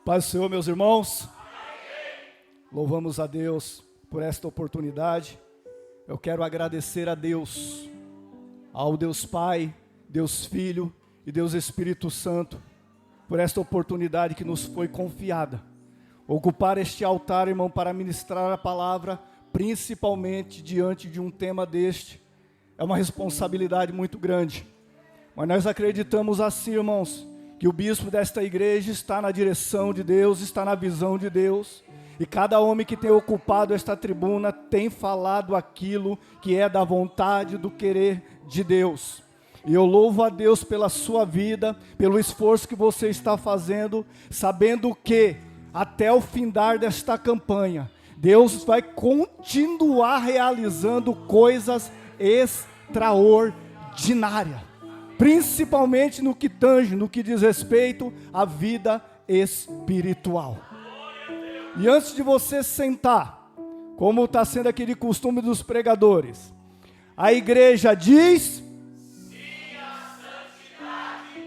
Paz do Senhor, meus irmãos. Louvamos a Deus por esta oportunidade. Eu quero agradecer a Deus, ao Deus Pai, Deus Filho e Deus Espírito Santo, por esta oportunidade que nos foi confiada. Ocupar este altar, irmão, para ministrar a palavra, principalmente diante de um tema deste, é uma responsabilidade muito grande. Mas nós acreditamos assim, irmãos, que o bispo desta igreja está na direção de Deus, está na visão de Deus, e cada homem que tem ocupado esta tribuna tem falado aquilo que é da vontade, do querer de Deus. E eu louvo a Deus pela sua vida, pelo esforço que você está fazendo, sabendo que até o findar desta campanha, Deus vai continuar realizando coisas extraordinárias, principalmente no que tange, no que diz respeito à vida espiritual. E antes de você sentar, como está sendo aqui de costume dos pregadores, a igreja diz: sim à santidade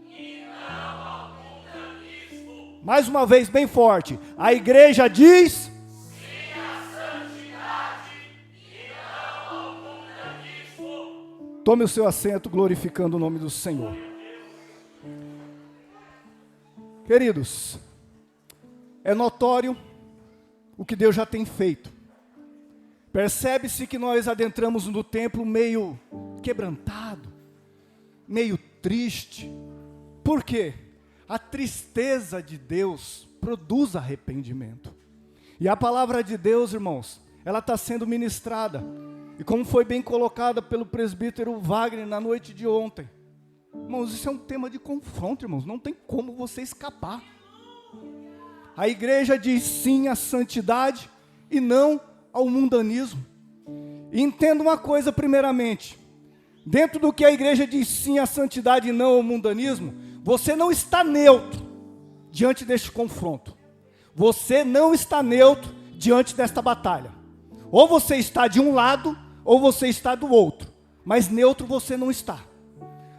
e não ao mundanismo. Mais uma vez, bem forte. A igreja diz: sim à santidade e não ao mundanismo. Tome o seu assento, glorificando o nome do Senhor. Queridos, é notório o que Deus já tem feito. Percebe-se que nós adentramos no templo meio quebrantado, meio triste. Por quê? A tristeza de Deus produz arrependimento. E a palavra de Deus, irmãos, ela está sendo ministrada. E como foi bem colocada pelo presbítero Wagner na noite de ontem. Irmãos, isso é um tema de confronto, irmãos. Não tem como você escapar. A igreja diz sim à santidade e não ao mundanismo. E entenda uma coisa primeiramente. Dentro do que a igreja diz sim à santidade e não ao mundanismo, você não está neutro diante deste confronto. Você não está neutro diante desta batalha. Ou você está de um lado, ou você está do outro. Mas neutro você não está.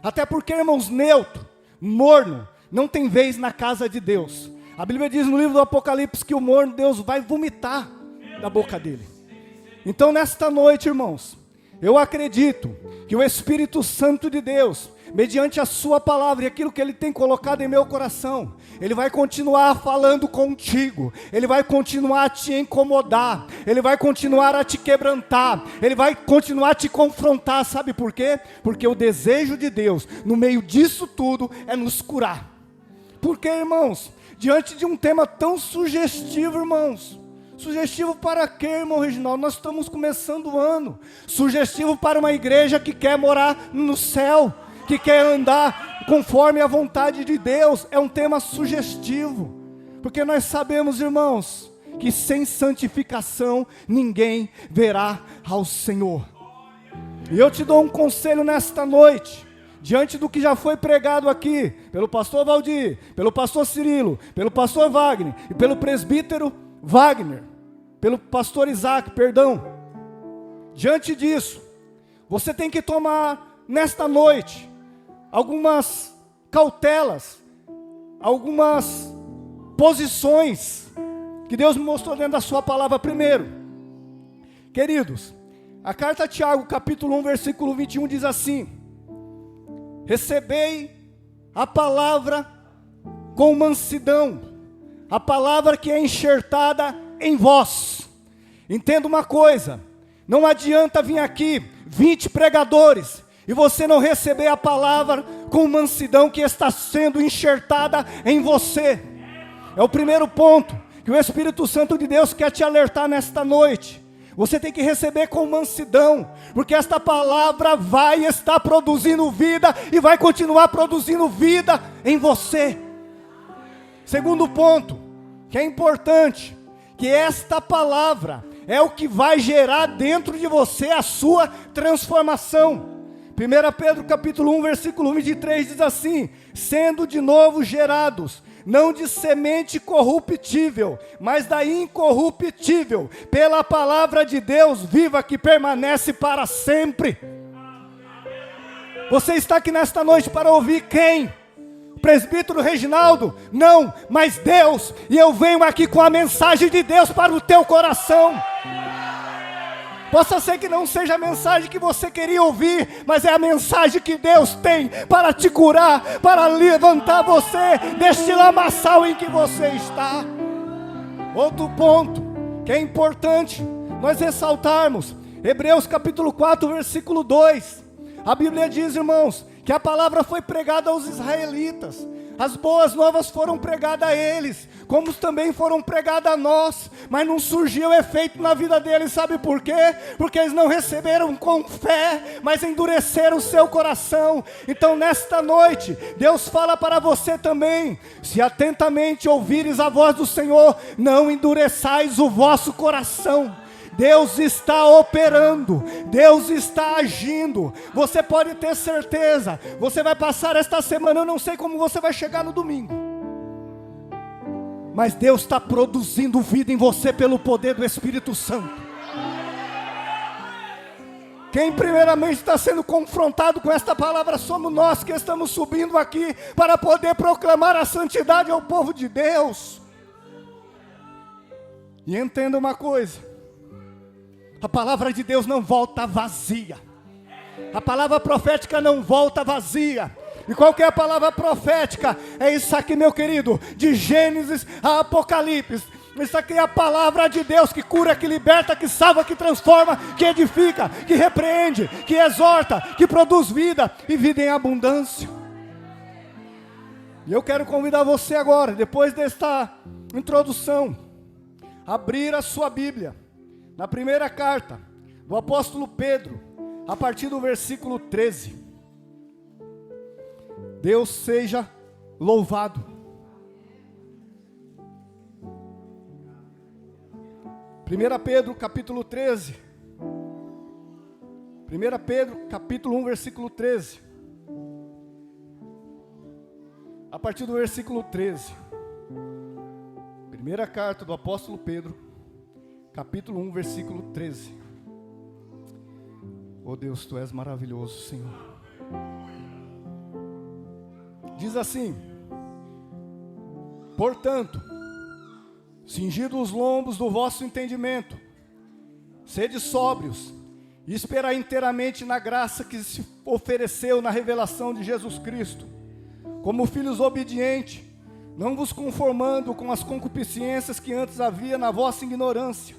Até porque, irmãos, neutro, morno, não tem vez na casa de Deus. A Bíblia diz no livro do Apocalipse que o morno Deus vai vomitar da boca dele. Então nesta noite, irmãos, eu acredito que o Espírito Santo de Deus, mediante a sua palavra e aquilo que Ele tem colocado em meu coração, Ele vai continuar falando contigo, Ele vai continuar a te incomodar, Ele vai continuar a te quebrantar, Ele vai continuar a te confrontar, sabe por quê? Porque o desejo de Deus, no meio disso tudo, é nos curar. Porque, irmãos, diante de um tema tão sugestivo, irmãos, sugestivo para quê, irmão Reginaldo? Nós estamos começando o ano. Sugestivo para uma igreja que quer morar no céu, que quer andar conforme a vontade de Deus. É um tema sugestivo, porque nós sabemos, irmãos, que sem santificação ninguém verá ao Senhor. E eu te dou um conselho nesta noite, diante do que já foi pregado aqui, pelo pastor Valdir, pelo pastor Cirilo, pelo pastor Wagner e pelo presbítero Wagner, pelo pastor Isaac, perdão. Diante disso, você tem que tomar nesta noite algumas cautelas, algumas posições que Deus me mostrou dentro da sua palavra. Primeiro, queridos, a carta a Tiago, capítulo 1, versículo 21 diz assim: recebei a palavra com mansidão, a palavra que é enxertada em vós. Entenda uma coisa, não adianta vir aqui 20 pregadores e você não receber a palavra com mansidão que está sendo enxertada em você. É o primeiro ponto que o Espírito Santo de Deus quer te alertar nesta noite. Você tem que receber com mansidão, porque esta palavra vai estar produzindo vida e vai continuar produzindo vida em você. Segundo ponto, que é importante, que esta palavra é o que vai gerar dentro de você a sua transformação. 1 Pedro capítulo 1, versículo 23 diz assim: sendo de novo gerados, não de semente corruptível, mas da incorruptível, pela palavra de Deus viva que permanece para sempre. Você está aqui nesta noite para ouvir quem? presbítero Reginaldo, não, mas Deus, e eu venho aqui com a mensagem de Deus para o teu coração. Possa ser que não seja a mensagem que você queria ouvir, mas é a mensagem que Deus tem para te curar, para levantar você deste lamaçal em que você está. Outro ponto que é importante nós ressaltarmos, Hebreus capítulo 4, versículo 2. A Bíblia diz, irmãos, que a palavra foi pregada aos israelitas. As boas novas foram pregadas a eles, como também foram pregadas a nós, mas não surgiu efeito na vida deles, sabe por quê? Porque eles não receberam com fé, mas endureceram o seu coração. Então nesta noite, Deus fala para você também, se atentamente ouvires a voz do Senhor, não endureçais o vosso coração. Deus está operando, Deus está agindo, você pode ter certeza, você vai passar esta semana, eu não sei como você vai chegar no domingo, mas Deus está produzindo vida em você pelo poder do Espírito Santo. Quem primeiramente está sendo confrontado com esta palavra somos nós que estamos subindo aqui para poder proclamar a santidade ao povo de Deus. E entenda uma coisa, a palavra de Deus não volta vazia. A palavra profética não volta vazia. E qual que é a palavra profética? É isso aqui, meu querido, de Gênesis a Apocalipse. Isso aqui é a palavra de Deus que cura, que liberta, que salva, que transforma, que edifica, que repreende, que exorta, que produz vida e vida em abundância. E eu quero convidar você agora, depois desta introdução, a abrir a sua Bíblia na primeira carta do apóstolo Pedro, a partir do versículo 13. Deus seja louvado. 1 Pedro capítulo 13. 1 Pedro capítulo 1, versículo 13. A partir do versículo 13. Primeira carta do apóstolo Pedro, capítulo 1, versículo 13. Oh Deus, Tu és maravilhoso, Senhor. Diz assim: portanto, cingidos os lombos do vosso entendimento, sede sóbrios, e esperai inteiramente na graça que se ofereceu na revelação de Jesus Cristo, como filhos obedientes, não vos conformando com as concupiscências que antes havia na vossa ignorância,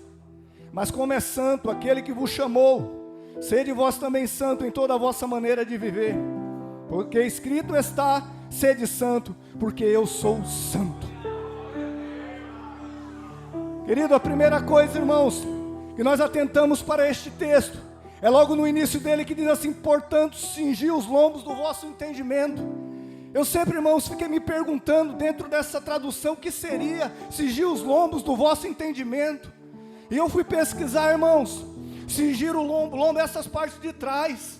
mas como é santo aquele que vos chamou, sede vós também santo em toda a vossa maneira de viver, porque escrito está: sede santo, porque eu sou santo. Querido, a primeira coisa, irmãos, que nós atentamos para este texto, é logo no início dele que diz assim: portanto, cingi os lombos do vosso entendimento. Eu sempre, irmãos, fiquei me perguntando dentro dessa tradução, o que seria cingir os lombos do vosso entendimento? E eu fui pesquisar, irmãos, cingir o lombo é essas partes de trás,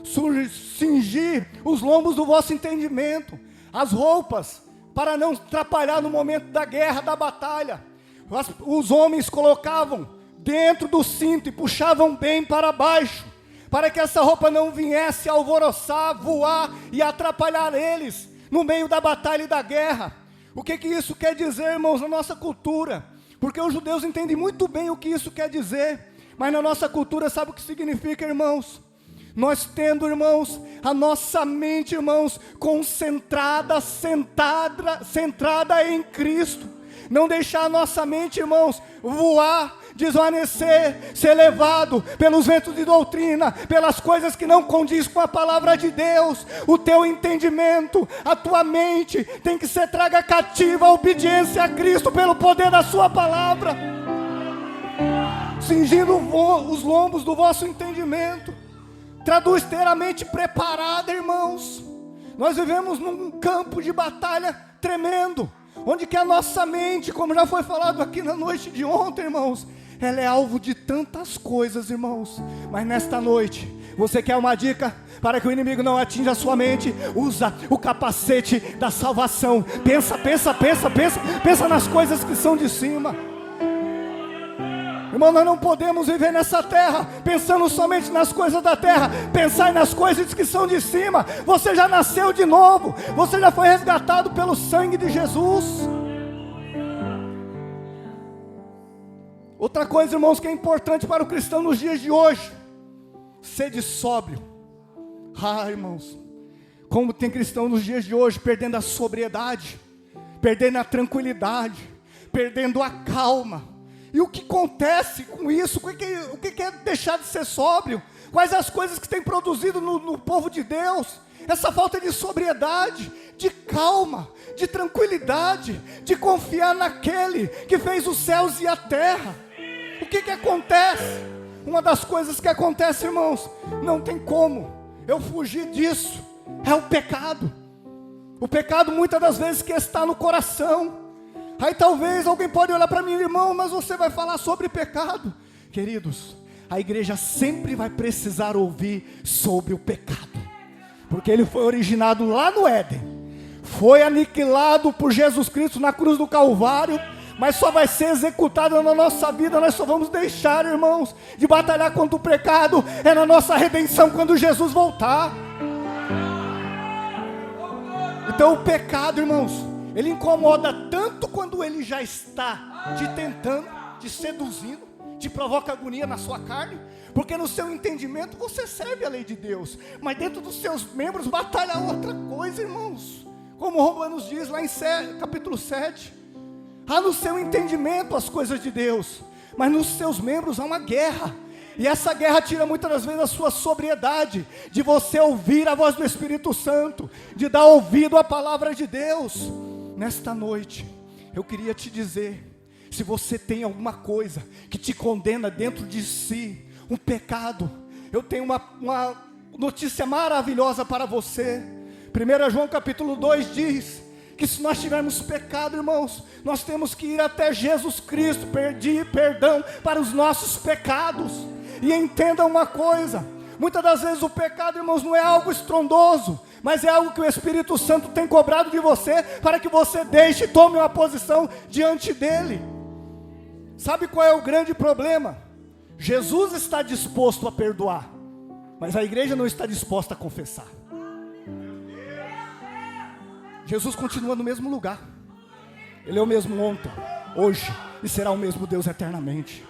cingir os lombos do vosso entendimento, as roupas, para não atrapalhar no momento da guerra, da batalha. Os homens colocavam dentro do cinto e puxavam bem para baixo, para que essa roupa não viesse alvoroçar, voar e atrapalhar eles no meio da batalha e da guerra. O que isso quer dizer, irmãos, na nossa cultura? Porque os judeus entendem muito bem o que isso quer dizer, mas na nossa cultura sabe o que significa, irmãos? Nós tendo, irmãos, a nossa mente, irmãos, concentrada, centrada em Cristo. Não deixar a nossa mente, irmãos, voar, desvanecer, ser levado pelos ventos de doutrina, pelas coisas que não condiz com a palavra de Deus. O teu entendimento, a tua mente tem que ser traga cativa a obediência a Cristo pelo poder da sua palavra. Cingindo os lombos do vosso entendimento. Traduz ter a mente preparada, irmãos. Nós vivemos num campo de batalha tremendo, onde que a nossa mente, como já foi falado aqui na noite de ontem, irmãos, ela é alvo de tantas coisas, irmãos. Mas nesta noite, você quer uma dica para que o inimigo não atinja a sua mente? Usa o capacete da salvação. Pensa nas coisas que são de cima. Irmão, nós não podemos viver nessa terra pensando somente nas coisas da terra. Pensar nas coisas que são de cima. Você já nasceu de novo. Você já foi resgatado pelo sangue de Jesus. Outra coisa, irmãos, que é importante para o cristão nos dias de hoje: sede sóbrio. Irmãos, como tem cristão nos dias de hoje perdendo a sobriedade, perdendo a tranquilidade, perdendo a calma. E o que acontece com isso? O que é deixar de ser sóbrio? Quais as coisas que tem produzido no povo de Deus? Essa falta de sobriedade, de calma, de tranquilidade, de confiar naquele que fez os céus e a terra. O que acontece? Uma das coisas que acontece, irmãos, não tem como eu fugir disso, é o pecado. O pecado muitas das vezes que está no coração. Aí talvez alguém pode olhar para mim, irmão, mas você vai falar sobre pecado. Queridos, a igreja sempre vai precisar ouvir sobre o pecado, porque ele foi originado lá no Éden, foi aniquilado por Jesus Cristo na cruz do Calvário, mas só vai ser executado na nossa vida. Nós só vamos deixar, irmãos, de batalhar contra o pecado é na nossa redenção, quando Jesus voltar. Então o pecado, irmãos, ele incomoda tanto quando ele já está te tentando, te seduzindo, te provoca agonia na sua carne, porque no seu entendimento você serve a lei de Deus, mas dentro dos seus membros batalha outra coisa, irmãos. Como Romanos diz lá em capítulo 7, há no seu entendimento as coisas de Deus, mas nos seus membros há uma guerra. E essa guerra tira muitas das vezes a sua sobriedade, de você ouvir a voz do Espírito Santo, de dar ouvido à palavra de Deus. Nesta noite, eu queria te dizer, se você tem alguma coisa que te condena dentro de si, um pecado, eu tenho uma notícia maravilhosa para você. 1 João capítulo 2 diz que se nós tivermos pecado, irmãos, nós temos que ir até Jesus Cristo, pedir perdão para os nossos pecados. E entenda uma coisa, muitas das vezes o pecado, irmãos, não é algo estrondoso, mas é algo que o Espírito Santo tem cobrado de você, para que você deixe e tome uma posição diante dele. Sabe qual é o grande problema? Jesus está disposto a perdoar, mas a igreja não está disposta a confessar. Jesus continua no mesmo lugar. Ele é o mesmo ontem, hoje e será o mesmo Deus eternamente.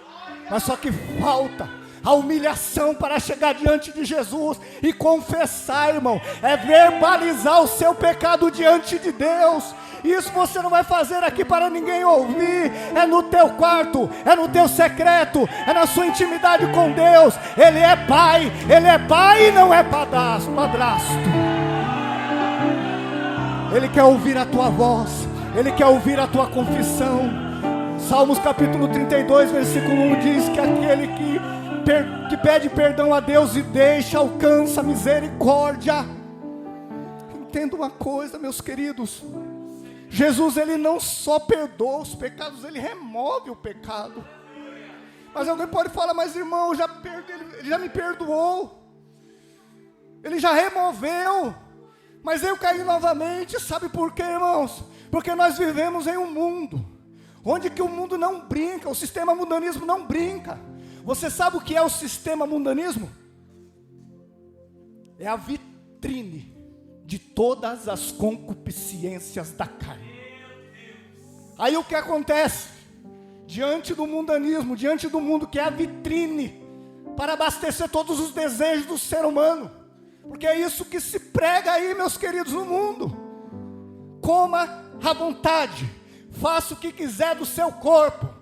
Mas só que falta a humilhação para chegar diante de Jesus e confessar, irmão. É verbalizar o seu pecado diante de Deus. Isso você não vai fazer aqui para ninguém ouvir. É no teu quarto, é no teu secreto, é na sua intimidade com Deus. Ele é pai e não é padrasto. Ele quer ouvir a tua voz, ele quer ouvir a tua confissão. Salmos capítulo 32, versículo 1 diz que aquele que pede perdão a Deus e deixa, alcança misericórdia. Entenda uma coisa, meus queridos, Jesus, ele não só perdoa os pecados, ele remove o pecado. Mas alguém pode falar, mas irmão, ele já me perdoou, ele já removeu, mas eu caí novamente. Sabe por quê, irmãos? Porque nós vivemos em um mundo onde que o mundo não brinca, o sistema mundanismo não brinca. Você sabe o que é o sistema mundanismo? É a vitrine de todas as concupiscências da carne. Aí o que acontece? Diante do mundanismo, diante do mundo que é a vitrine para abastecer todos os desejos do ser humano, porque é isso que se prega aí, meus queridos, no mundo. Coma à vontade, faça o que quiser do seu corpo,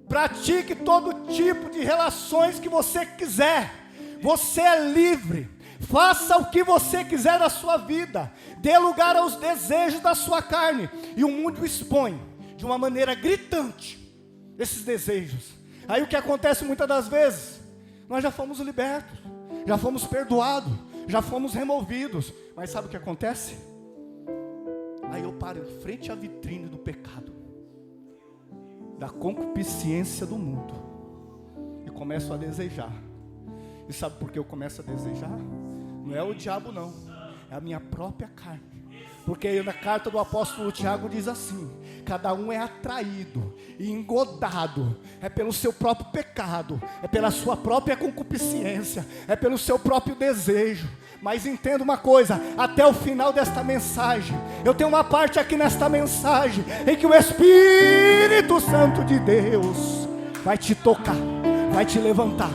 pratique todo tipo de relações que você quiser, você é livre, faça o que você quiser da sua vida, dê lugar aos desejos da sua carne, e o mundo expõe de uma maneira gritante esses desejos. Aí o que acontece muitas das vezes? Nós já fomos libertos, já fomos perdoados, já fomos removidos, mas sabe o que acontece? Aí eu paro em frente à vitrine do pecado, da concupiscência do mundo, e começo a desejar. E sabe por que eu começo a desejar? Não é o diabo não, é a minha própria carne. Porque aí na carta do apóstolo Tiago diz assim, cada um é atraído e engodado, é pelo seu próprio pecado, é pela sua própria concupiscência, é pelo seu próprio desejo. Mas entenda uma coisa, até o final desta mensagem, eu tenho uma parte aqui nesta mensagem, em que o Espírito Santo de Deus vai te tocar, vai te levantar,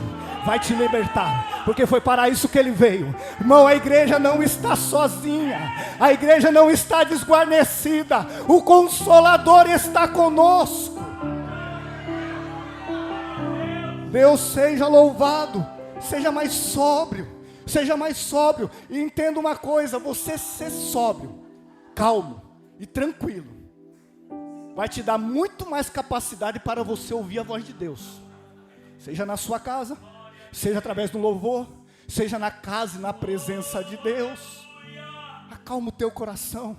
vai te libertar, porque foi para isso que ele veio. Irmão, a igreja não está sozinha, a igreja não está desguarnecida, o Consolador está conosco. Deus seja louvado. Seja mais sóbrio, seja mais sóbrio, e entenda uma coisa, você ser sóbrio, calmo e tranquilo, vai te dar muito mais capacidade para você ouvir a voz de Deus, seja na sua casa, seja através do louvor, seja na casa e na presença de Deus. Acalma o teu coração,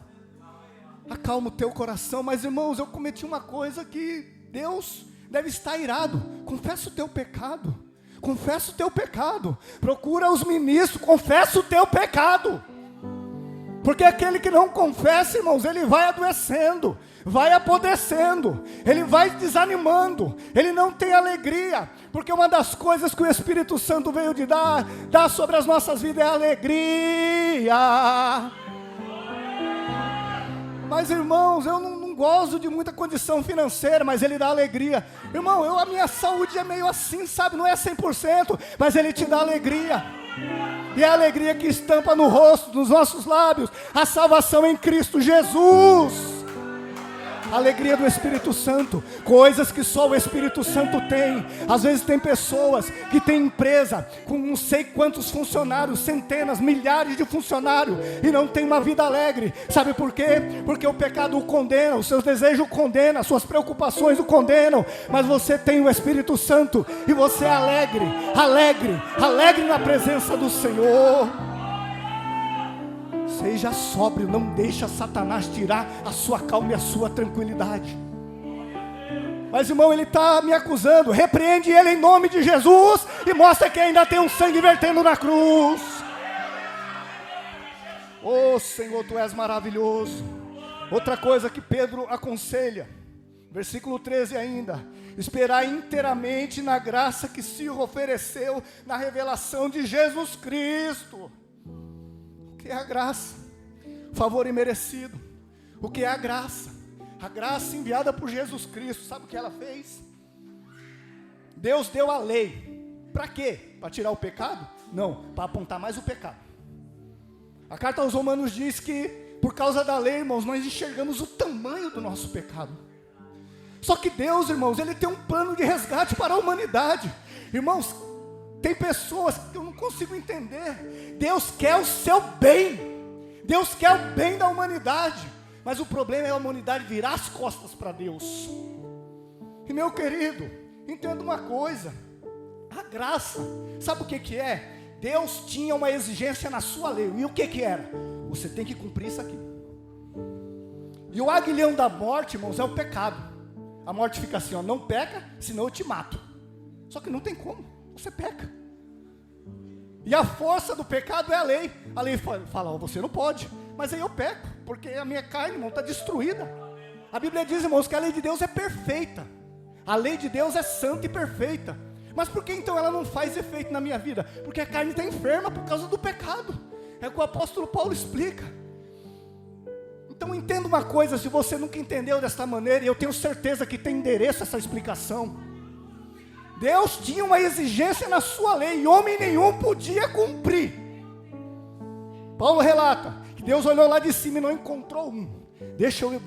acalma o teu coração. Mas irmãos, eu cometi uma coisa que Deus deve estar irado. Confessa o teu pecado, confessa o teu pecado, procura os ministros, confessa o teu pecado, porque aquele que não confessa, irmãos, ele vai adoecendo, vai apodrecendo, ele vai desanimando, ele não tem alegria, porque uma das coisas que o Espírito Santo veio de dar sobre as nossas vidas é alegria. Mas irmãos, eu não gosto de muita condição financeira, mas ele dá alegria. Irmão, a minha saúde é meio assim, sabe, não é 100%, mas ele te dá alegria. E é a alegria que estampa no rosto, nos nossos lábios, a salvação em Cristo Jesus. Alegria do Espírito Santo, coisas que só o Espírito Santo tem. Às vezes tem pessoas que têm empresa com não sei quantos funcionários, centenas, milhares de funcionários, e não tem uma vida alegre. Sabe por quê? Porque o pecado o condena, os seus desejos o condenam, as suas preocupações o condenam. Mas você tem o Espírito Santo e você é alegre, alegre, alegre na presença do Senhor. Seja sóbrio, não deixa Satanás tirar a sua calma e a sua tranquilidade. Mas irmão, ele está me acusando. Repreende ele em nome de Jesus e mostra que ainda tem um sangue vertendo na cruz. Oh Senhor, Tu és maravilhoso. Outra coisa que Pedro aconselha, versículo 13 ainda: esperar inteiramente na graça que se ofereceu na revelação de Jesus Cristo. O que é a graça? Favor imerecido. O que é a graça? A graça enviada por Jesus Cristo. Sabe o que ela fez? Deus deu a lei. Para quê? Para tirar o pecado? Não, para apontar mais o pecado. A carta aos Romanos diz que por causa da lei, irmãos, nós enxergamos o tamanho do nosso pecado. Só que Deus, irmãos, Ele tem um plano de resgate para a humanidade. Irmãos, tem pessoas que eu não consigo entender. Deus quer o seu bem, Deus quer o bem da humanidade, mas o problema é a humanidade virar as costas para Deus. E meu querido, entenda uma coisa: a graça, sabe o que é? Deus tinha uma exigência na sua lei, e o que era? Você tem que cumprir isso aqui. E o aguilhão da morte, irmãos, é o pecado. A morte fica assim, ó: não peca, senão eu te mato. Só que não tem como. Você peca. E a força do pecado é a lei. A lei fala, ó, você não pode. Mas aí eu peco, porque a minha carne, irmão, está destruída. A Bíblia diz, irmãos, que a lei de Deus é perfeita. A lei de Deus é santa e perfeita. Mas por que então ela não faz efeito na minha vida? Porque a carne está enferma por causa do pecado. É o que o apóstolo Paulo explica. Então entenda uma coisa, se você nunca entendeu desta maneira, e eu tenho certeza que tem endereço essa explicação. Deus tinha uma exigência na sua lei, e homem nenhum podia cumprir. Paulo relata que Deus olhou lá de cima e não encontrou um. Deixa eu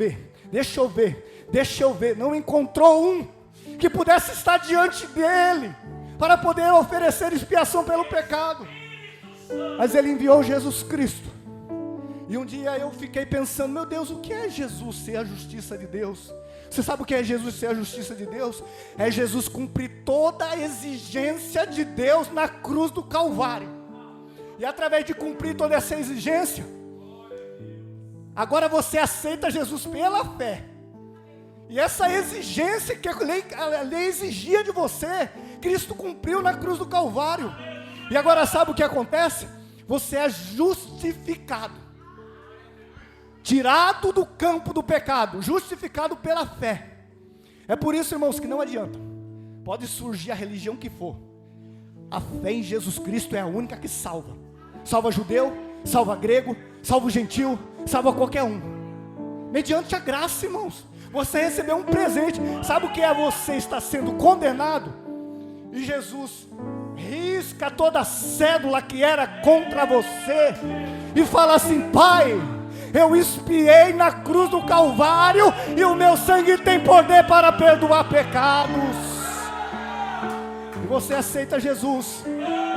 ver, não encontrou um que pudesse estar diante dele, para poder oferecer expiação pelo pecado. Mas ele enviou Jesus Cristo. E um dia eu fiquei pensando, meu Deus, o que é Jesus ser a justiça de Deus? Você sabe o que é Jesus ser a justiça de Deus? É Jesus cumprir toda a exigência de Deus na cruz do Calvário. E através de cumprir toda essa exigência, agora você aceita Jesus pela fé. E essa exigência que a lei exigia de você, Cristo cumpriu na cruz do Calvário. E agora sabe o que acontece? Você é justificado. tirado do campo do pecado, justificado pela fé. É por isso, irmãos, que não adianta. Pode surgir a religião que for. A fé em Jesus Cristo é a única que salva. Salva judeu, salva grego, salva o gentil, salva qualquer um. Mediante a graça, irmãos. Você recebeu um presente. Sabe o que é você estar sendo condenado? E Jesus risca toda a cédula que era contra você e fala assim: Pai, eu expiei na cruz do Calvário e o meu sangue tem poder para perdoar pecados. E você aceita Jesus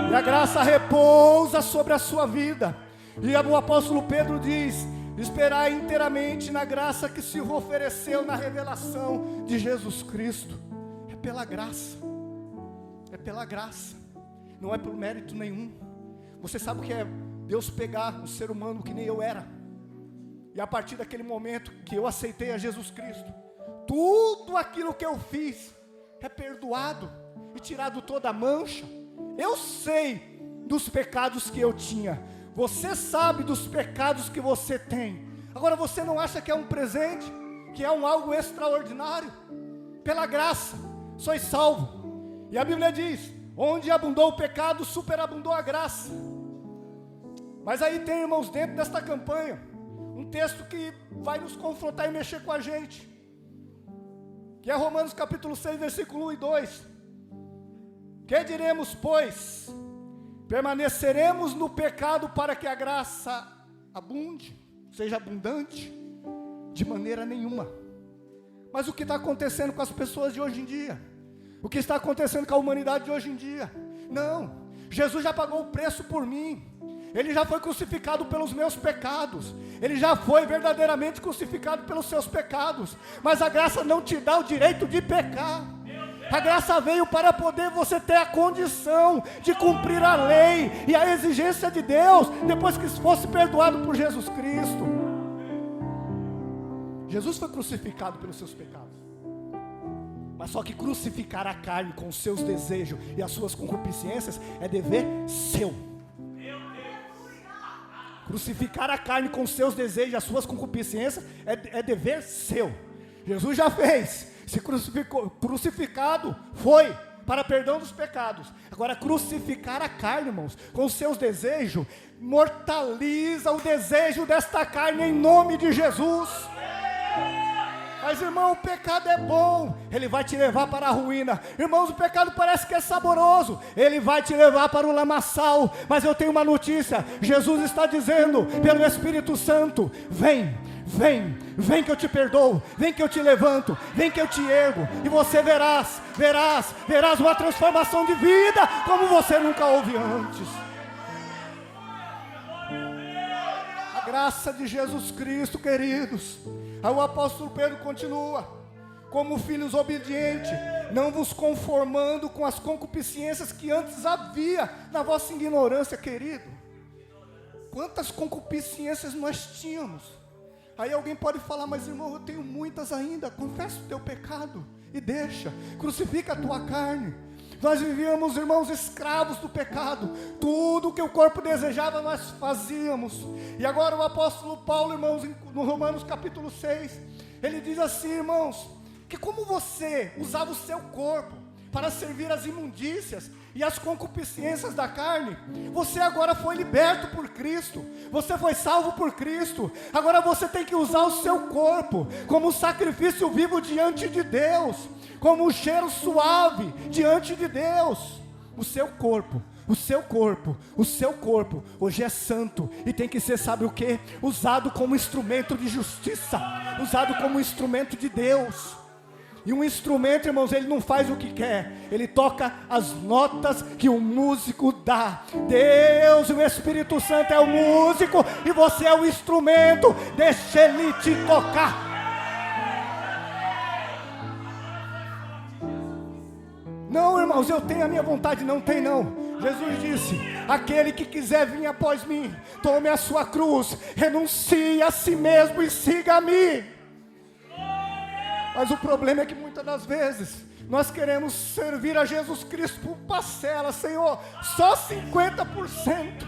e a graça repousa sobre a sua vida. E o apóstolo Pedro diz: esperai inteiramente na graça que se ofereceu na revelação de Jesus Cristo. É pela graça. É pela graça. Não é por mérito nenhum. Você sabe o que é Deus pegar um ser humano que nem eu era, e a partir daquele momento que eu aceitei a Jesus Cristo, tudo aquilo que eu fiz é perdoado e tirado toda a mancha. Eu sei dos pecados que eu tinha. Você sabe dos pecados que você tem. Agora você não acha que é um presente, que é algo extraordinário? Pela graça sois salvo. E a Bíblia diz: onde abundou o pecado, superabundou a graça. Mas aí tem, irmãos, dentro desta campanha, um texto que vai nos confrontar e mexer com a gente, que é Romanos capítulo 6, versículo 1 e 2. Que diremos, pois? Permaneceremos no pecado para que a graça abunde, seja abundante? De maneira nenhuma. Mas o que está acontecendo com as pessoas de hoje em dia? O que está acontecendo com a humanidade de hoje em dia? Não, Jesus já pagou o preço por mim. Ele já foi crucificado pelos meus pecados. Ele já foi verdadeiramente crucificado pelos seus pecados. Mas a graça não te dá o direito de pecar. A graça veio para poder você ter a condição de cumprir a lei e a exigência de Deus, depois que fosse perdoado por Jesus Cristo. Jesus foi crucificado pelos seus pecados. Mas só que crucificar a carne com os seus desejos e as suas concupiscências é dever seu. Crucificar a carne com os seus desejos e as suas concupiscências é dever seu. Jesus já fez. Se crucificado foi para perdão dos pecados. Agora crucificar a carne, irmãos, com os seus desejos, mortaliza o desejo desta carne em nome de Jesus. Mas, irmão, o pecado é bom, ele vai te levar para a ruína. Irmãos, o pecado parece que é saboroso, ele vai te levar para o lamaçal. Mas eu tenho uma notícia: Jesus está dizendo pelo Espírito Santo: vem, vem, vem que eu te perdoo, vem que eu te levanto, vem que eu te ergo. E você verás uma transformação de vida como você nunca houve antes. A graça de Jesus Cristo, queridos. Aí o apóstolo Pedro continua: como filhos obedientes, não vos conformando com as concupiscências que antes havia na vossa ignorância. Querido, quantas concupiscências nós tínhamos? Aí alguém pode falar: mas irmão, eu tenho muitas ainda. Confessa o teu pecado e deixa, crucifica a tua carne. Nós vivíamos, irmãos, escravos do pecado. Tudo que o corpo desejava nós fazíamos. E agora o apóstolo Paulo, irmãos, no Romanos capítulo 6, ele diz assim, irmãos, que como você usava o seu corpo para servir as imundícias e as concupiscências da carne, você agora foi liberto por Cristo, você foi salvo por Cristo. Agora você tem que usar o seu corpo como um sacrifício vivo diante de Deus, como um cheiro suave diante de Deus. O seu corpo hoje é santo e tem que ser, sabe o que? Usado como instrumento de justiça, usado como instrumento de Deus. E um instrumento, irmãos, ele não faz o que quer, ele toca as notas que o músico dá. Deus, o Espírito Santo é o músico e você é o instrumento, deixa ele te tocar. Não, irmãos, eu tenho a minha vontade, não tem não. Jesus disse: aquele que quiser vir após mim, tome a sua cruz, renuncie a si mesmo e siga-me. Mas o problema é que muitas das vezes nós queremos servir a Jesus Cristo por parcela. Senhor, só 50%.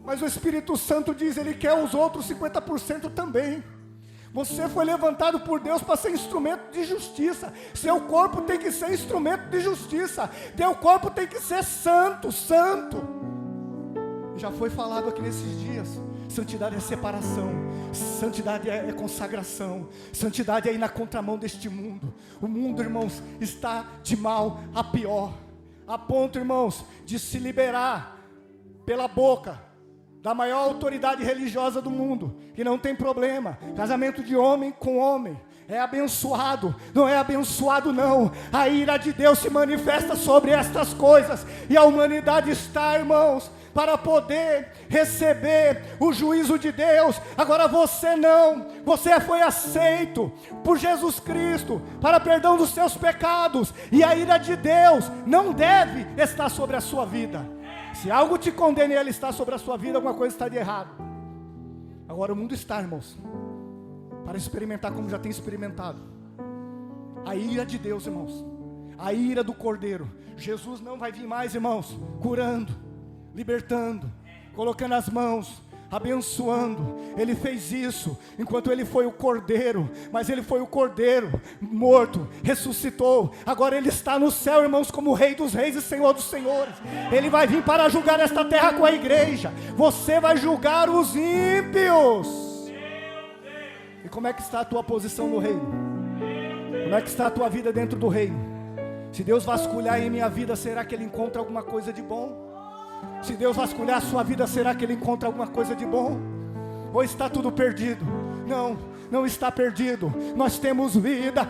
Mas o Espírito Santo diz, Ele quer os outros 50% também. Você foi levantado por Deus para ser instrumento de justiça. Seu corpo tem que ser instrumento de justiça. Teu corpo tem que ser santo, santo. Já foi falado aqui nesses dias. Santidade é separação. Santidade é consagração. Santidade é ir na contramão deste mundo. O mundo, irmãos, está de mal a pior. A ponto, irmãos, de se liberar pela boca da maior autoridade religiosa do mundo, que não tem problema, casamento de homem com homem, é abençoado, não é abençoado não, a ira de Deus se manifesta sobre estas coisas, e a humanidade está, irmãos, para poder receber o juízo de Deus. Agora você não, você foi aceito por Jesus Cristo, para perdão dos seus pecados, e a ira de Deus não deve estar sobre a sua vida. Se algo te condena e ele está sobre a sua vida, alguma coisa está de errado. Agora o mundo está, irmãos, para experimentar como já tem experimentado a ira de Deus, irmãos, a ira do Cordeiro. Jesus não vai vir mais, irmãos, curando, libertando, colocando as mãos, abençoando. Ele fez isso enquanto ele foi o Cordeiro, mas ele foi o Cordeiro morto, ressuscitou, agora ele está no céu, irmãos, como Rei dos Reis e Senhor dos Senhores. Ele vai vir para julgar esta terra com a igreja. Você vai julgar os ímpios. E como é que está a tua posição no reino? Como é que está a tua vida dentro do reino? Se Deus vasculhar em minha vida, será que Ele encontra alguma coisa de bom? Se Deus vasculhar a sua vida, será que Ele encontra alguma coisa de bom? Ou está tudo perdido? Não, não está perdido. Nós temos vida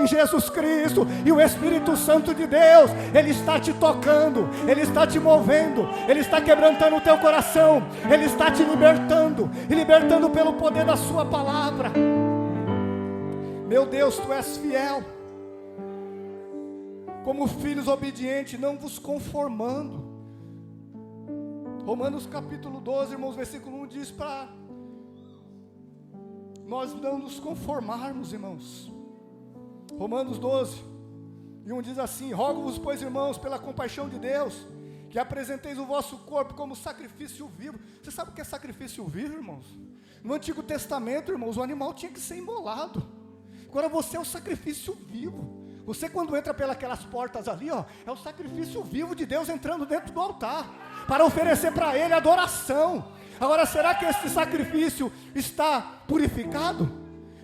em Jesus Cristo. E o Espírito Santo de Deus, Ele está te tocando, Ele está te movendo, Ele está quebrantando o teu coração, Ele está te libertando, e libertando pelo poder da sua palavra. Meu Deus, Tu és fiel. Como filhos obedientes, não vos conformando. Romanos capítulo 12, irmãos, versículo 1 diz para nós não nos conformarmos, irmãos. Romanos 12, e 1 diz assim: rogo-vos, pois, irmãos, pela compaixão de Deus, que apresenteis o vosso corpo como sacrifício vivo. Você sabe o que é sacrifício vivo, irmãos? No Antigo Testamento, irmãos, o animal tinha que ser imolado. Agora você é o sacrifício vivo. Você, quando entra pelas portas ali, ó, é o sacrifício vivo de Deus entrando dentro do altar, para oferecer para Ele adoração. Agora, será que esse sacrifício está purificado?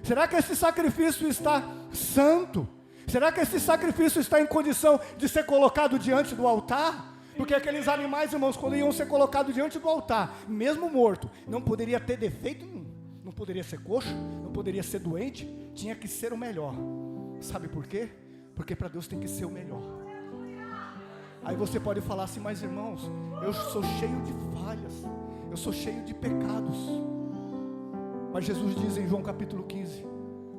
Será que esse sacrifício está santo? Será que esse sacrifício está em condição de ser colocado diante do altar? Porque aqueles animais, irmãos, quando iam ser colocados diante do altar, mesmo morto, não poderia ter defeito nenhum. Não poderia ser coxo, não poderia ser doente, tinha que ser o melhor. Sabe por quê? Porque para Deus tem que ser o melhor. Aí você pode falar assim: mas irmãos, eu sou cheio de falhas, eu sou cheio de pecados. Mas Jesus diz em João capítulo 15: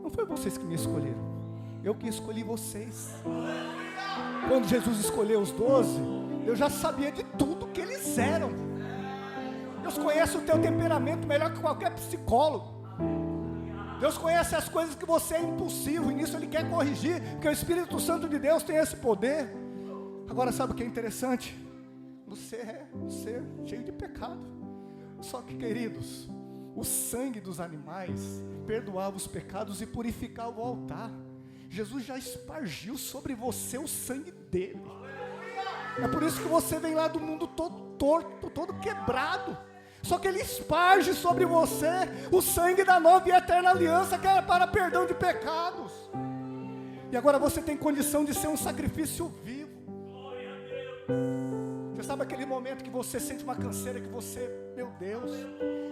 não foi vocês que me escolheram, eu que escolhi vocês. Quando Jesus escolheu os 12, eu já sabia de tudo que eles eram. Deus conhece o teu temperamento melhor que qualquer psicólogo. Deus conhece as coisas que você é impulsivo, e nisso Ele quer corrigir, porque o Espírito Santo de Deus tem esse poder. Agora, sabe o que é interessante? Você é um ser cheio de pecado. Só que, queridos, o sangue dos animais perdoava os pecados e purificava o altar. Jesus já espargiu sobre você o sangue dele. É por isso que você vem lá do mundo todo torto, todo quebrado. Só que Ele esparge sobre você o sangue da nova e eterna aliança, que é para perdão de pecados. E agora você tem condição de ser um sacrifício vivo. Você sabe aquele momento que você sente uma canseira, que você, meu Deus,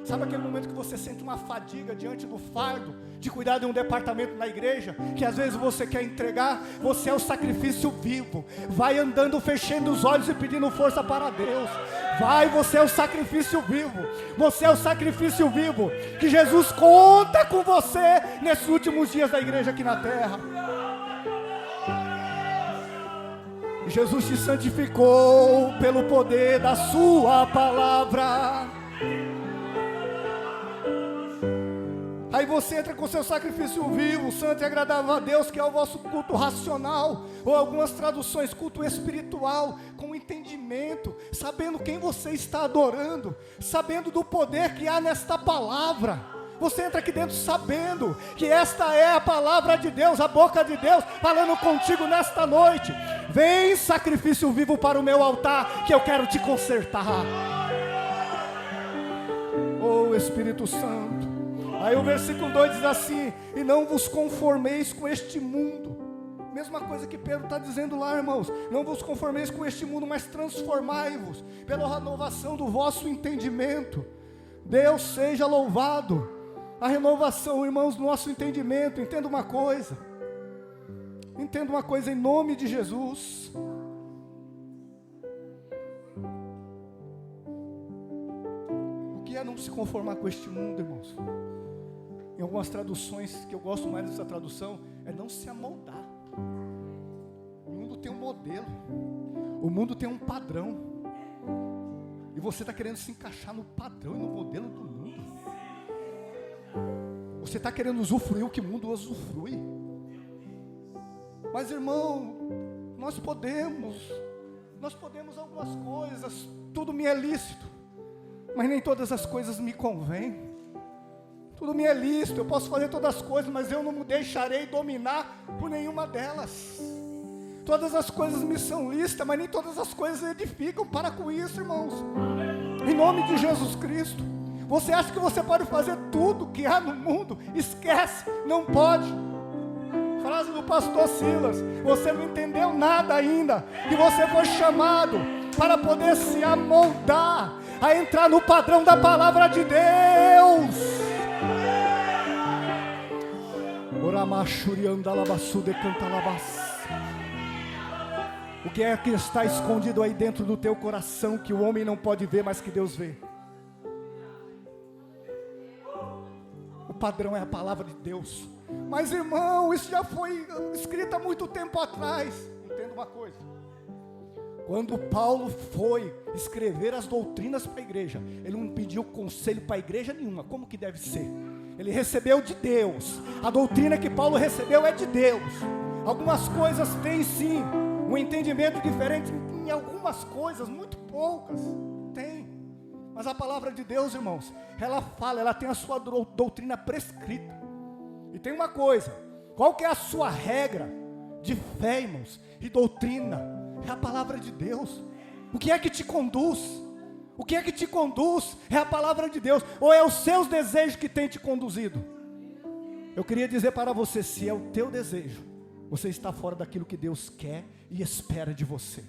sabe aquele momento que você sente uma fadiga diante do fardo de cuidar de um departamento na igreja, que às vezes você quer entregar? Você é o sacrifício vivo. Vai andando, fechando os olhos e pedindo força para Deus. Vai, você é o sacrifício vivo. Você é o sacrifício vivo, que Jesus conta com você nesses últimos dias da igreja aqui na terra. Jesus te santificou pelo poder da sua palavra. Aí você entra com seu sacrifício vivo, santo e agradável a Deus, que é o vosso culto racional, ou algumas traduções, culto espiritual, com entendimento momento, sabendo quem você está adorando, sabendo do poder que há nesta palavra. Você entra aqui dentro sabendo que esta é a palavra de Deus, a boca de Deus falando contigo nesta noite. Vem, sacrifício vivo para o meu altar, que eu quero te consertar. Oh, Espírito Santo. Aí o versículo 2 diz assim: e não vos conformeis com este mundo. Mesma coisa que Pedro está dizendo lá, irmãos. Não vos conformeis com este mundo, mas transformai-vos pela renovação do vosso entendimento. Deus seja louvado. A renovação, irmãos, do nosso entendimento. Entenda uma coisa em nome de Jesus. O que é não se conformar com este mundo, irmãos? Em algumas traduções, que eu gosto mais dessa tradução, é não se amoldar. O mundo tem um modelo, o mundo tem um padrão, e você está querendo se encaixar no padrão e no modelo do mundo. Você está querendo usufruir o que o mundo usufrui. Mas, irmão, nós podemos algumas coisas, tudo me é lícito, mas nem todas as coisas me convêm. Tudo me é lícito, eu posso fazer todas as coisas, mas eu não me deixarei dominar por nenhuma delas. Todas as coisas me são lícitas, mas nem todas as coisas edificam. Para com isso, irmãos. Em nome de Jesus Cristo. Você acha que você pode fazer tudo que há no mundo? Esquece, não pode. Frase do pastor Silas: você não entendeu nada ainda, que você foi chamado para poder se amoldar, a entrar no padrão da palavra de Deus. O que é que está escondido aí dentro do teu coração, que o homem não pode ver, mas que Deus vê? O padrão é a palavra de Deus. Mas, irmão, isso já foi escrito há muito tempo atrás. Entenda uma coisa: quando Paulo foi escrever as doutrinas para a igreja, ele não pediu conselho para a igreja nenhuma, como que deve ser. Ele recebeu de Deus. A doutrina que Paulo recebeu é de Deus. Algumas coisas têm sim um entendimento diferente em algumas coisas, muito poucas tem. Mas a palavra de Deus, irmãos, ela fala, ela tem a sua doutrina prescrita. E tem uma coisa: qual que é a sua regra de fé, irmãos, e doutrina? É a palavra de Deus. O que é que te conduz? O que é que te conduz? É a palavra de Deus, ou é os seus desejos que têm te conduzido? Eu queria dizer para você: se é o teu desejo, você está fora daquilo que Deus quer e espera de você.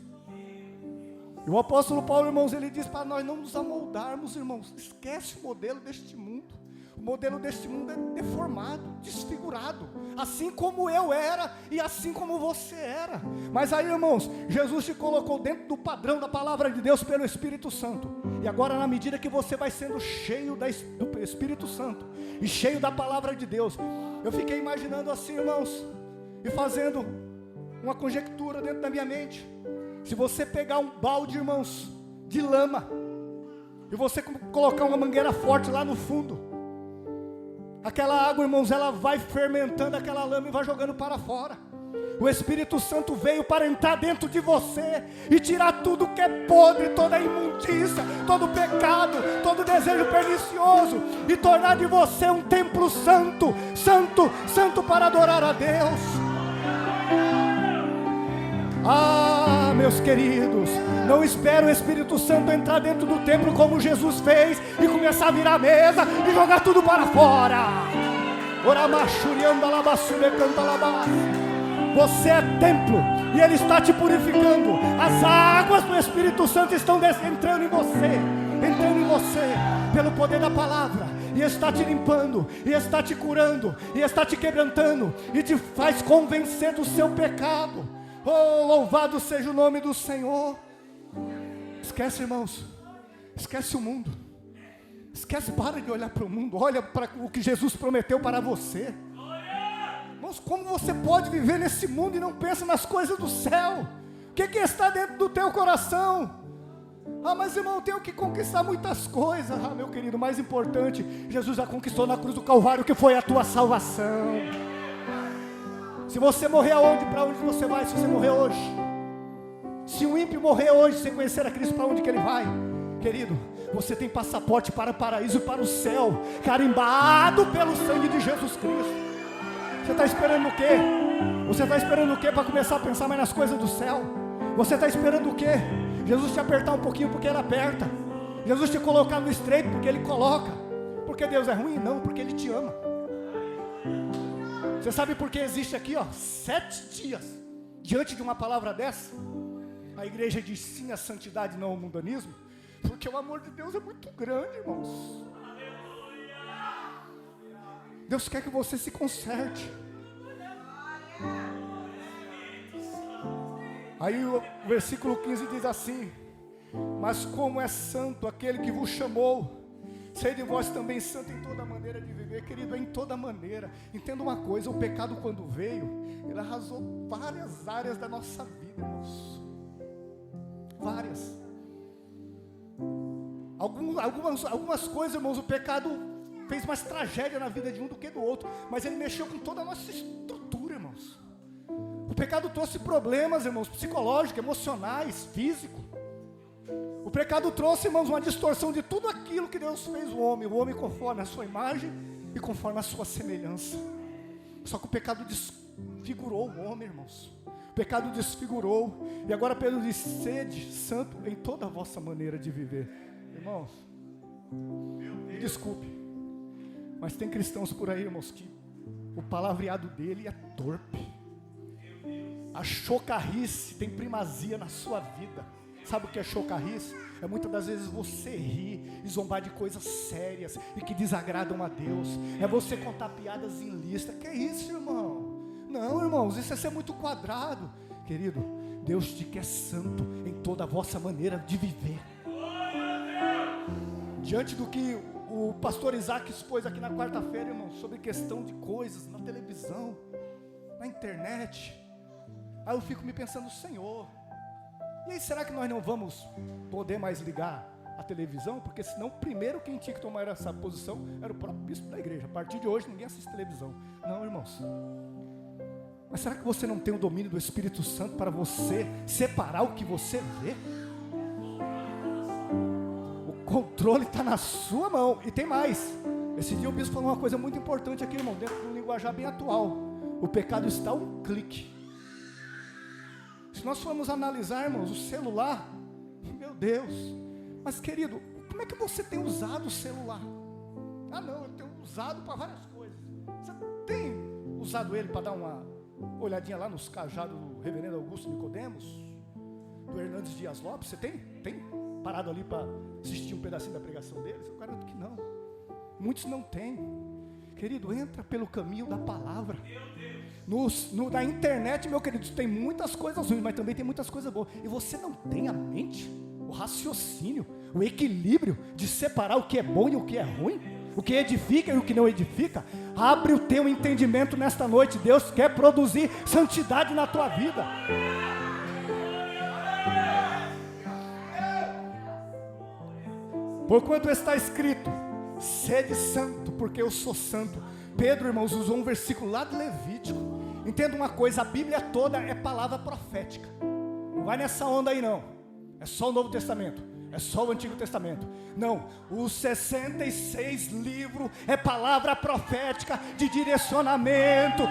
E o apóstolo Paulo, irmãos, ele diz para nós não nos amoldarmos, irmãos. Esquece o modelo deste mundo. O modelo deste mundo é deformado, desfigurado, assim como eu era e assim como você era. Mas aí, irmãos, Jesus te colocou dentro do padrão da palavra de Deus pelo Espírito Santo. E agora, na medida que você vai sendo cheio do Espírito Santo e cheio da palavra de Deus, eu fiquei imaginando assim, irmãos, e fazendo uma conjectura dentro da minha mente. Se você pegar um balde, irmãos, de lama, e você colocar uma mangueira forte lá no fundo, aquela água, irmãos, ela vai fermentando aquela lama e vai jogando para fora. O Espírito Santo veio para entrar dentro de você e tirar tudo que é podre, toda a imundícia, todo o pecado, todo o desejo pernicioso, e tornar de você um templo santo, santo, santo para adorar a Deus. Ah, meus queridos, não espere o Espírito Santo entrar dentro do templo como Jesus fez e começar a virar a mesa e jogar tudo para fora. Você é templo e Ele está te purificando. As águas do Espírito Santo estão entrando em você, pelo poder da palavra, e está te limpando, e está te curando, e está te quebrantando, e te faz convencer do seu pecado. Oh, louvado seja o nome do Senhor. Esquece, irmãos, esquece o mundo. Esquece, para de olhar para o mundo. Olha para o que Jesus prometeu para você. Irmãos, como você pode viver nesse mundo e não pensa nas coisas do céu? O que está dentro do teu coração? Ah, mas irmão, eu tenho que conquistar muitas coisas. Ah, meu querido, o mais importante, Jesus já conquistou na cruz do Calvário, que foi a tua salvação. Se você morrer aonde, para onde você vai se você morrer hoje? Se um ímpio morrer hoje sem conhecer a Cristo, para onde que ele vai? Querido, você tem passaporte para o paraíso e para o céu, carimbado pelo sangue de Jesus Cristo. Você está esperando o quê? Você está esperando o quê para começar a pensar mais nas coisas do céu? Você está esperando o quê? Jesus te apertar um pouquinho porque Ele aperta. Jesus te colocar no estreito porque Ele coloca. Porque Deus é ruim? Não, porque Ele te ama. Você sabe por que existe aqui, 7 dias diante de uma palavra dessa? A igreja diz sim à santidade, não ao mundanismo. Porque o amor de Deus é muito grande, irmãos. Deus quer que você se conserte. Aí o versículo 15 diz assim: mas como é santo aquele que vos chamou, sede vós também santo em toda maneira de viver. Querido, é em toda maneira. Entenda uma coisa, o pecado quando veio, ele arrasou várias áreas da nossa vida, irmãos. Várias. Algumas coisas, irmãos, o pecado fez mais tragédia na vida de um do que do outro, mas ele mexeu com toda a nossa estrutura, irmãos. O pecado trouxe problemas, irmãos, psicológicos, emocionais, físicos. O pecado trouxe, irmãos, uma distorção de tudo aquilo que Deus fez o homem conforme a sua imagem e conforme a sua semelhança. Só que o pecado desfigurou o homem, irmãos. O pecado desfigurou, e agora Pedro diz: sede santo em toda a vossa maneira de viver. Irmãos, me desculpe, mas tem cristãos por aí, irmãos, que o palavreado dele é torpe. A chocarrice tem primazia na sua vida. Sabe o que é chocarrice? É muitas das vezes você rir e zombar de coisas sérias e que desagradam a Deus. É você contar piadas em lista. Que é isso, irmão? Não, irmãos, isso é ser muito quadrado. Querido, Deus te quer santo em toda a vossa maneira de viver. Diante do que o pastor Isaac expôs aqui na quarta-feira, irmãos, sobre questão de coisas na televisão, na internet, aí eu fico me pensando: Senhor, e aí será que nós não vamos poder mais ligar a televisão? Porque senão, primeiro quem tinha que tomar essa posição era o próprio bispo da igreja. A partir de hoje ninguém assiste televisão. Não, irmãos. Mas será que você não tem o domínio do Espírito Santo para você separar o que você vê? O controle está na sua mão. E tem mais. Esse dia o bispo falou uma coisa muito importante aqui, irmão, dentro de um linguajar bem atual. O pecado está a um clique. Se nós formos analisar, irmãos, o celular, meu Deus, mas querido, como é que você tem usado o celular? Ah não, eu tenho usado para várias coisas. Você tem usado ele para dar uma olhadinha lá nos cajados do reverendo Augusto Nicodemos, do Hernandes Dias Lopes? Você tem? Tem parado ali para assistir um pedacinho da pregação deles? Eu garanto que não. Muitos não têm. Querido, entra pelo caminho da palavra. Na internet, meu querido, tem muitas coisas ruins, mas também tem muitas coisas boas. E você não tem a mente, o raciocínio, o equilíbrio de separar o que é bom e o que é ruim, o que edifica e o que não edifica. Abre o teu entendimento nesta noite. Deus quer produzir santidade na tua vida. Porquanto está escrito: sede santo, porque eu sou santo. Pedro, irmãos, usou um versículo lá de Levítico. Entenda uma coisa, a Bíblia toda é palavra profética. Não vai nessa onda aí não. É só o Novo Testamento, é só o Antigo Testamento. Não, os 66 livros é palavra profética de direcionamento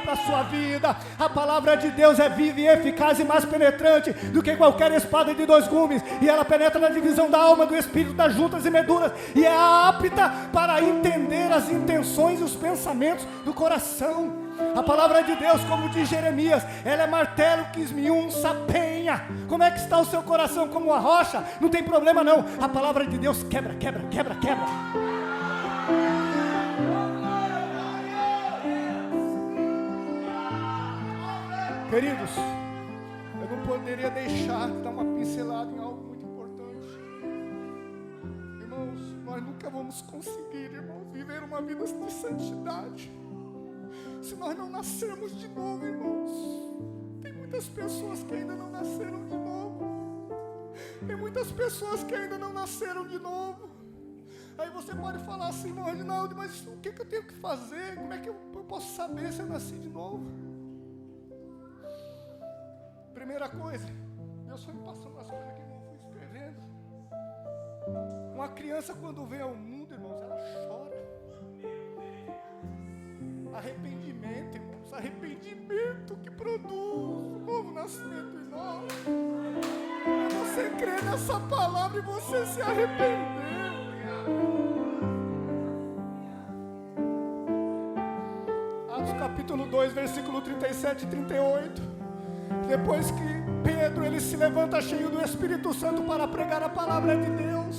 para a sua vida. A palavra de Deus é viva e eficaz e mais penetrante do que qualquer espada de 2 gumes, e ela penetra na divisão da alma, do espírito, das juntas e medulas, e é apta para entender as intenções e os pensamentos do coração. A palavra de Deus, como diz Jeremias, ela é martelo que esmiunça, sapenha. Como é que está o seu coração? Como uma rocha? Não tem problema não. A palavra de Deus quebra. Queridos, eu não poderia deixar de dar uma pincelada em algo muito importante. Irmãos, nós nunca vamos conseguir, irmãos, viver uma vida de santidade se nós não nascermos de novo, irmãos. Tem muitas pessoas que ainda não nasceram de novo. Tem muitas pessoas que ainda não nasceram de novo. Aí você pode falar assim: irmão Reginaldo, mas o que eu tenho que fazer? Como é que eu posso saber se eu nasci de novo? Primeira coisa, Deus foi me passando as coisas que eu fui escrevendo. Uma criança quando vem ao mundo, irmãos, ela chora. Arrependimento, irmãos, arrependimento que produz um novo nascimento em nós. Você crê nessa palavra e você se arrependeu. Atos capítulo 2, versículo 37 e 38. Depois que Pedro ele se levanta cheio do Espírito Santo para pregar a palavra de Deus,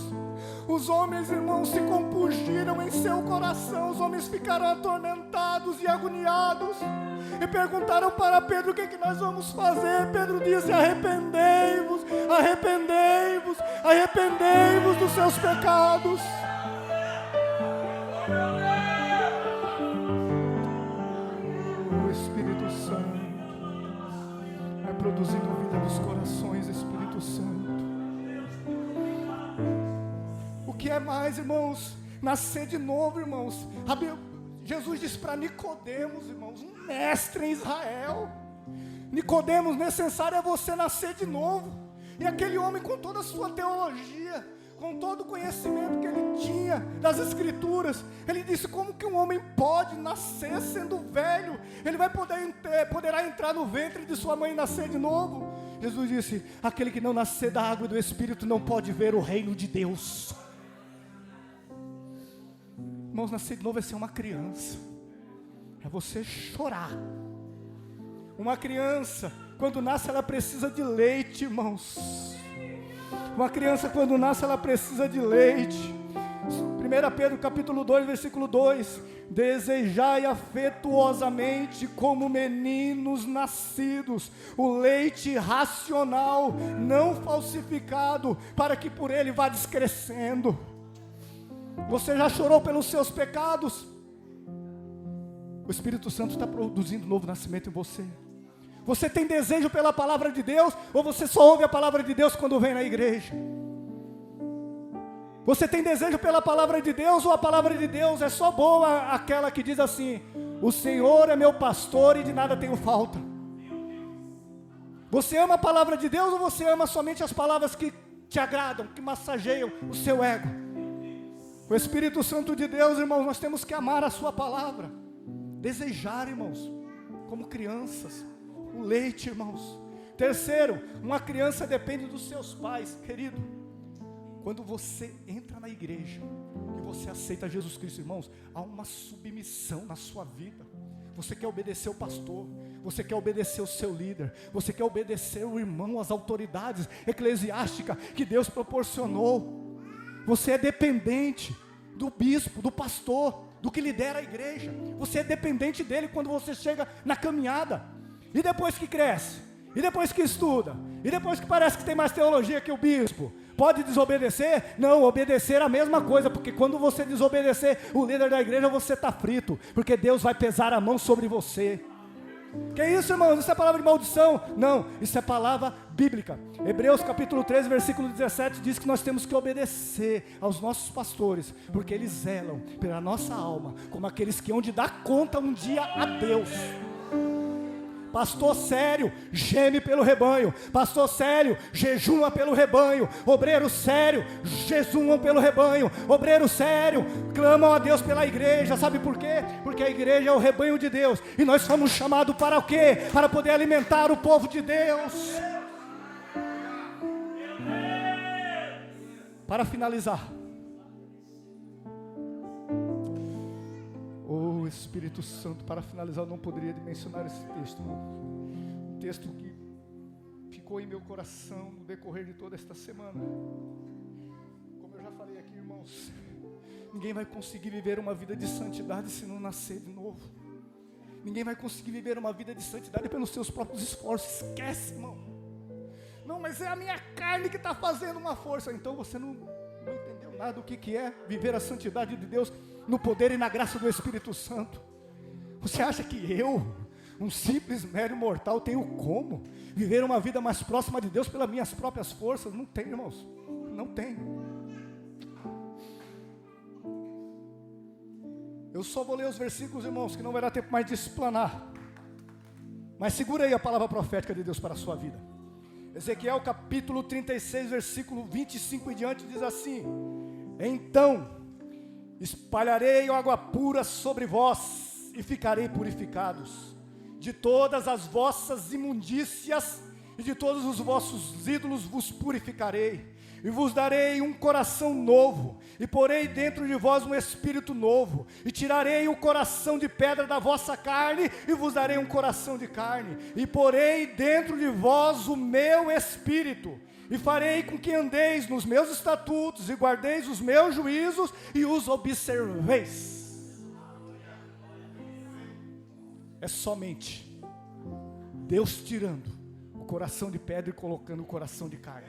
os homens, irmãos, se compungiram em seu coração. Os homens ficaram atormentados e agoniados e perguntaram para Pedro: o que nós vamos fazer? Pedro disse: arrependei-vos, arrependei-vos, arrependei-vos dos seus pecados. O Espírito Santo vai produzindo vida nos corações, Espírito Santo. O que é mais, irmãos? Nascer de novo, irmãos. Jesus disse para Nicodemos, irmãos, um mestre em Israel: Nicodemos, necessário é você nascer de novo. E aquele homem, com toda a sua teologia, com todo o conhecimento que ele tinha das Escrituras, ele disse: como que um homem pode nascer sendo velho? Ele poderá entrar no ventre de sua mãe e nascer de novo? Jesus disse: aquele que não nascer da água e do Espírito não pode ver o reino de Deus. Irmãos, nascer de novo é ser uma criança, é você chorar. Uma criança, quando nasce, ela precisa de leite, irmãos. Uma criança, quando nasce, ela precisa de leite. 1 Pedro capítulo 2, versículo 2: desejai afetuosamente como meninos nascidos o leite racional, não falsificado, para que por ele vá descrescendo. Você já chorou pelos seus pecados? O Espírito Santo está produzindo novo nascimento em você. Você tem desejo pela palavra de Deus, ou você só ouve a palavra de Deus quando vem na igreja? Você tem desejo pela palavra de Deus, ou a palavra de Deus é só boa, aquela que diz assim: o Senhor é meu pastor e de nada tenho falta? Você ama a palavra de Deus, ou você ama somente as palavras que te agradam, que massageiam o seu ego? O Espírito Santo de Deus, irmãos, nós temos que amar a sua palavra, desejar, irmãos, como crianças, o leite, irmãos. Terceiro, uma criança depende dos seus pais, querido. Quando você entra na igreja e você aceita Jesus Cristo, irmãos, há uma submissão na sua vida. Você quer obedecer o pastor, você quer obedecer o seu líder, você quer obedecer o irmão, as autoridades eclesiásticas que Deus proporcionou. Você é dependente do bispo, do pastor, do que lidera a igreja. Você é dependente dele quando você chega na caminhada. E depois que cresce, e depois que estuda, e depois que parece que tem mais teologia que o bispo, pode desobedecer? Não, obedecer é a mesma coisa, porque quando você desobedecer o líder da igreja, você está frito, porque Deus vai pesar a mão sobre você. Que isso, irmãos? Isso é palavra de maldição? Não, isso é palavra bíblica. Hebreus capítulo 13, versículo 17 diz que nós temos que obedecer aos nossos pastores, porque eles zelam pela nossa alma, como aqueles que hão de dar conta um dia a Deus. Pastor sério geme pelo rebanho, pastor sério jejuma pelo rebanho, obreiro sério jejumam pelo rebanho, obreiro sério clamam a Deus pela igreja. Sabe por quê? Porque a igreja é o rebanho de Deus, e nós fomos chamados para o quê? Para poder alimentar o povo de Deus. Para finalizar, oh Espírito Santo, para finalizar, eu não poderia mencionar esse texto, um texto que ficou em meu coração no decorrer de toda esta semana. Como eu já falei aqui, irmãos, ninguém vai conseguir viver uma vida de santidade se não nascer de novo. Ninguém vai conseguir viver uma vida de santidade pelos seus próprios esforços. Esquece, irmão. Não, mas é a minha carne que está fazendo uma força. Então você não entendeu nada do que é viver a santidade de Deus no poder e na graça do Espírito Santo. Você acha que eu, um simples mero mortal, tenho como viver uma vida mais próxima de Deus pelas minhas próprias forças? Não tem, irmãos, não tem. Eu só vou ler os versículos, irmãos, que não vai dar tempo mais de explanar. Mas segura aí a palavra profética de Deus para a sua vida. Ezequiel capítulo 36, versículo 25 e diante, diz assim: então espalharei água pura sobre vós, e ficarei purificados de todas as vossas imundícias, e de todos os vossos ídolos vos purificarei, e vos darei um coração novo, e porei dentro de vós um espírito novo, e tirarei o coração de pedra da vossa carne, e vos darei um coração de carne, e porei dentro de vós o meu espírito, e farei com que andeis nos meus estatutos, e guardeis os meus juízos, e os observeis. É somente Deus tirando o coração de pedra e colocando o coração de carne.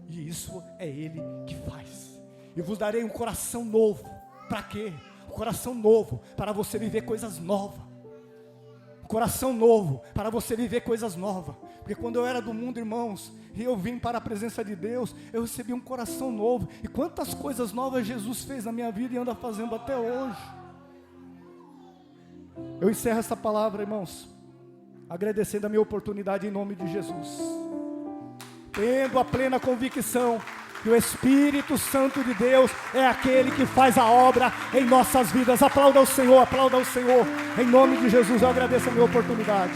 E isso é Ele que faz. E vos darei um coração novo. Para quê? Um coração novo para você viver coisas novas. Um coração novo para você viver coisas novas. Porque quando eu era do mundo, irmãos, e eu vim para a presença de Deus, eu recebi um coração novo. E quantas coisas novas Jesus fez na minha vida e anda fazendo até hoje. Eu encerro essa palavra, irmãos, agradecendo a minha oportunidade em nome de Jesus, tendo a plena convicção que o Espírito Santo de Deus é aquele que faz a obra em nossas vidas. Aplauda o Senhor, em nome de Jesus. Eu agradeço a minha oportunidade.